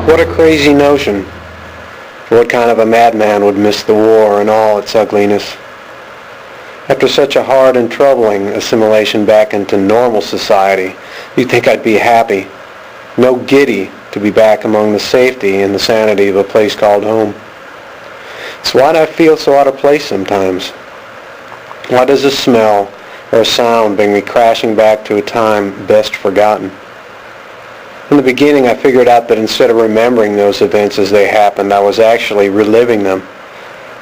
What a crazy notion. What kind of a madman would miss the war and all its ugliness? After such a hard and troubling assimilation back into normal society, you'd think I'd be happy, no giddy to be back among the safety and the sanity of a place called home. So why do I feel so out of place sometimes? Why does a smell or a sound bring me crashing back to a time best forgotten? In the beginning, I figured out that instead of remembering those events as they happened, I was actually reliving them.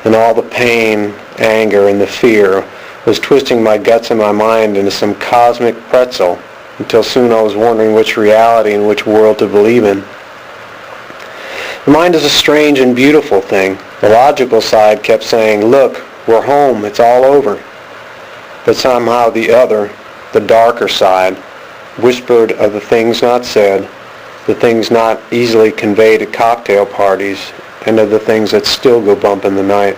And all the pain, anger, and the fear was twisting my guts and my mind into some cosmic pretzel until soon I was wondering which reality and which world to believe in. The mind is a strange and beautiful thing. The logical side kept saying, look, we're home, it's all over. But somehow the other, the darker side, whispered of the things not said, the things not easily conveyed at cocktail parties, and of the things that still go bump in the night.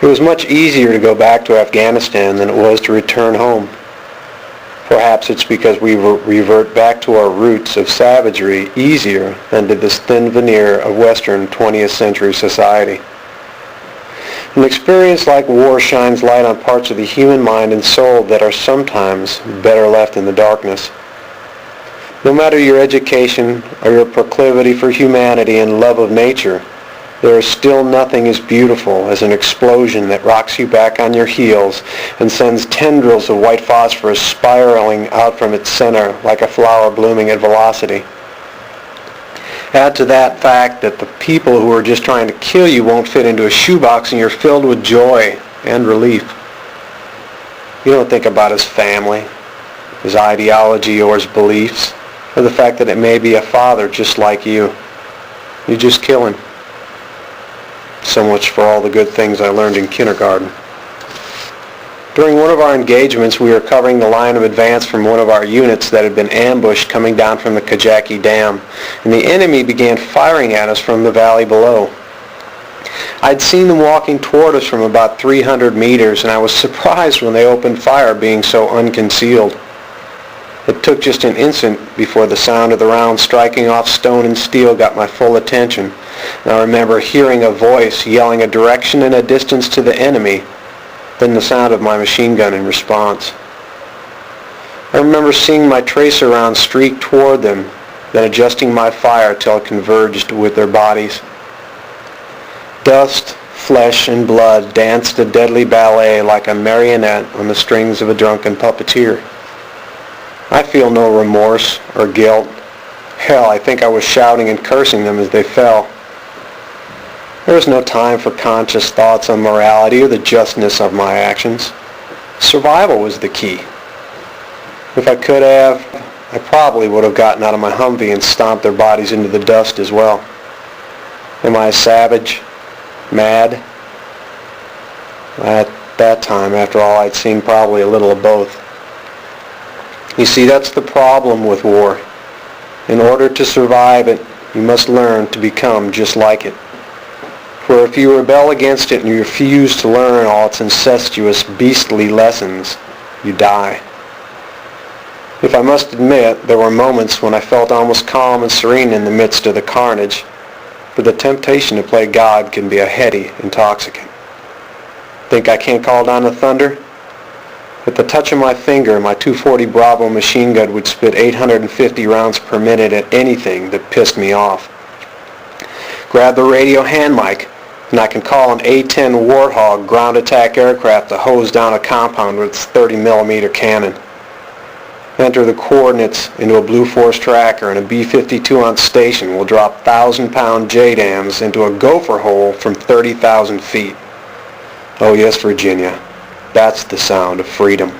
It was much easier to go back to Afghanistan than it was to return home. Perhaps it's because we revert back to our roots of savagery easier than to this thin veneer of Western 20th century society. An experience like war shines light on parts of the human mind and soul that are sometimes better left in the darkness. No matter your education or your proclivity for humanity and love of nature, there is still nothing as beautiful as an explosion that rocks you back on your heels and sends tendrils of white phosphorus spiraling out from its center like a flower blooming at velocity. Add to that fact that the people who are just trying to kill you won't fit into a shoebox and you're filled with joy and relief. You don't think about his family, his ideology or his beliefs, or the fact that it may be a father just like you. You just kill him. So much for all the good things I learned in kindergarten. During one of our engagements, we were covering the line of advance from one of our units that had been ambushed coming down from the Kajaki Dam, and the enemy began firing at us from the valley below. I'd seen them walking toward us from about 300 meters, and I was surprised when they opened fire, being so unconcealed. It took just an instant before the sound of the round striking off stone and steel got my full attention, and I remember hearing a voice yelling a direction and a distance to the enemy, then the sound of my machine gun in response. I remember seeing my tracer round streak toward them, then adjusting my fire till it converged with their bodies. Dust, flesh, and blood danced a deadly ballet like a marionette on the strings of a drunken puppeteer. I feel no remorse or guilt. Hell, I think I was shouting and cursing them as they fell. There was no time for conscious thoughts on morality or the justness of my actions. Survival was the key. If I could have, I probably would have gotten out of my Humvee and stomped their bodies into the dust as well. Am I a savage? Mad? At that time, after all, I'd seen probably a little of both. You see, that's the problem with war. In order to survive it, you must learn to become just like it. For if you rebel against it and you refuse to learn all its incestuous, beastly lessons, you die. If I must admit, there were moments when I felt almost calm and serene in the midst of the carnage, but the temptation to play God can be a heady intoxicant. Think I can't call down the thunder? At the touch of my finger, my 240 Bravo machine gun would spit 850 rounds per minute at anything that pissed me off. Grab the radio hand mic, and I can call an A-10 Warthog ground attack aircraft to hose down a compound with its 30mm cannon. Enter the coordinates into a Blue Force tracker, and a B-52 on station will drop 1,000-pound JDAMs into a gopher hole from 30,000 feet. Oh yes, Virginia. That's the sound of freedom.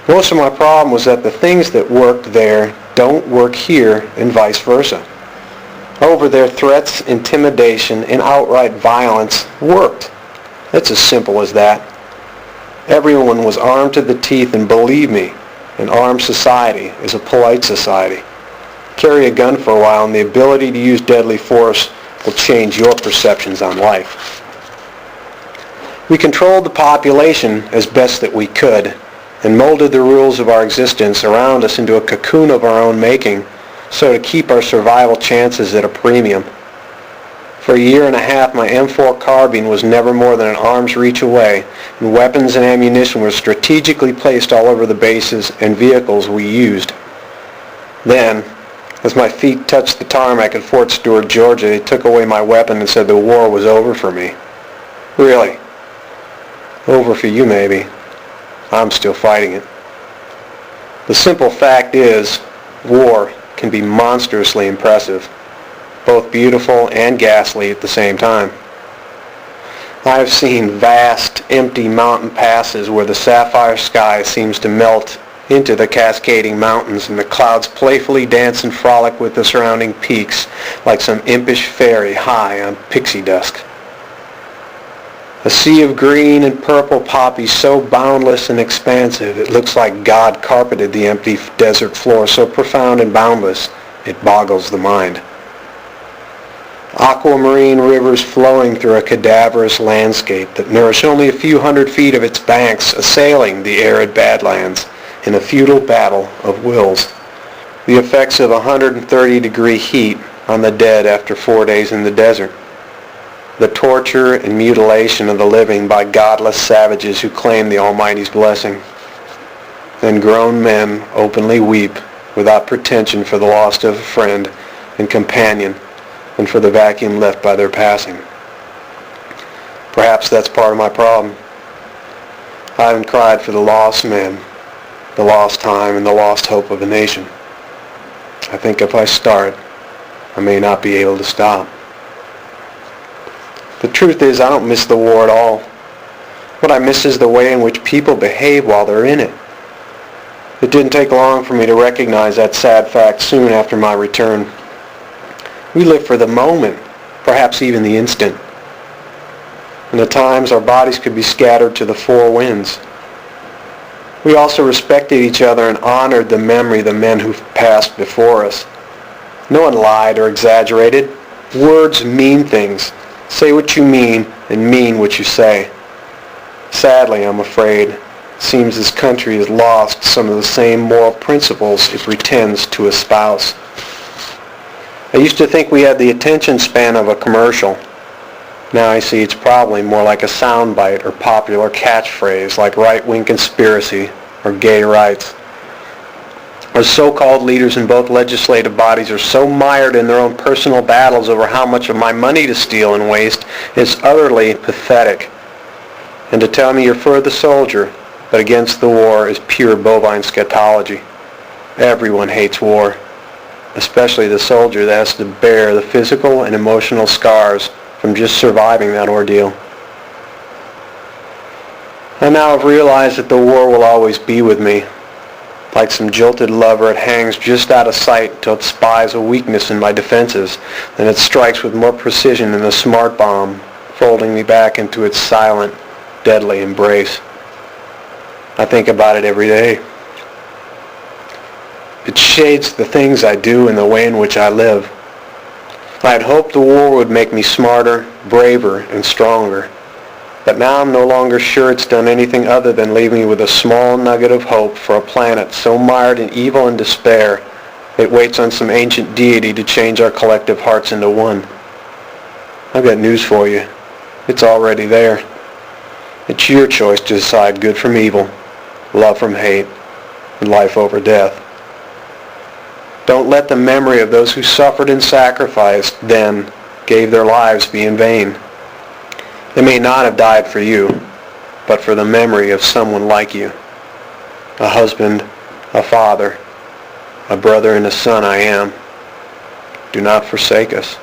Most of my problem was that the things that worked there don't work here and vice versa. Over there, threats, intimidation, and outright violence worked. It's as simple as that. Everyone was armed to the teeth, and believe me, an armed society is a polite society. Carry a gun for a while, and the ability to use deadly force will change your perceptions on life. We controlled the population as best that we could and molded the rules of our existence around us into a cocoon of our own making so to keep our survival chances at a premium. For a year and a half, my M4 carbine was never more than an arm's reach away, and weapons and ammunition were strategically placed all over the bases and vehicles we used. Then, as my feet touched the tarmac at Fort Stewart, Georgia, they took away my weapon and said the war was over for me. Really? Over for you, maybe. I'm still fighting it. The simple fact is, war can be monstrously impressive, both beautiful and ghastly at the same time. I have seen vast, empty mountain passes where the sapphire sky seems to melt into the cascading mountains and the clouds playfully dance and frolic with the surrounding peaks like some impish fairy high on pixie dust. A sea of green and purple poppies so boundless and expansive it looks like God carpeted the empty desert floor, so profound and boundless it boggles the mind. Aquamarine rivers flowing through a cadaverous landscape that nourish only a few hundred feet of its banks, assailing the arid badlands in a futile battle of wills. The effects of 130-degree heat on the dead after 4 days in the desert. The torture and mutilation of the living by godless savages who claim the Almighty's blessing. Then grown men openly weep without pretension for the loss of a friend and companion and for the vacuum left by their passing. Perhaps that's part of my problem. I haven't cried for the lost men, the lost time, and the lost hope of a nation. I think if I start, I may not be able to stop. The truth is, I don't miss the war at all. What I miss is the way in which people behave while they're in it. It didn't take long for me to recognize that sad fact soon after my return. We live for the moment, perhaps even the instant. And at times our bodies could be scattered to the four winds. We also respected each other and honored the memory of the men who passed before us. No one lied or exaggerated. Words mean things. Say what you mean and mean what you say. Sadly, I'm afraid, it seems this country has lost some of the same moral principles it pretends to espouse. I used to think we had the attention span of a commercial. Now I see it's probably more like a soundbite or popular catchphrase like right-wing conspiracy or gay rights. Our so-called leaders in both legislative bodies are so mired in their own personal battles over how much of my money to steal and waste is utterly pathetic. And to tell me you're for the soldier, but against the war is pure bovine scatology. Everyone hates war, especially the soldier that has to bear the physical and emotional scars from just surviving that ordeal. I now have realized that the war will always be with me. Like some jilted lover, it hangs just out of sight till it spies a weakness in my defenses. Then it strikes with more precision than a smart bomb, folding me back into its silent, deadly embrace. I think about it every day. It shades the things I do and the way in which I live. I had hoped the war would make me smarter, braver, and stronger. But now I'm no longer sure it's done anything other than leave me with a small nugget of hope for a planet so mired in evil and despair it waits on some ancient deity to change our collective hearts into one. I've got news for you. It's already there. It's your choice to decide good from evil, love from hate, and life over death. Don't let the memory of those who suffered and sacrificed then gave their lives be in vain. They may not have died for you, but for the memory of someone like you. A husband, a father, a brother and a son I am. Do not forsake us.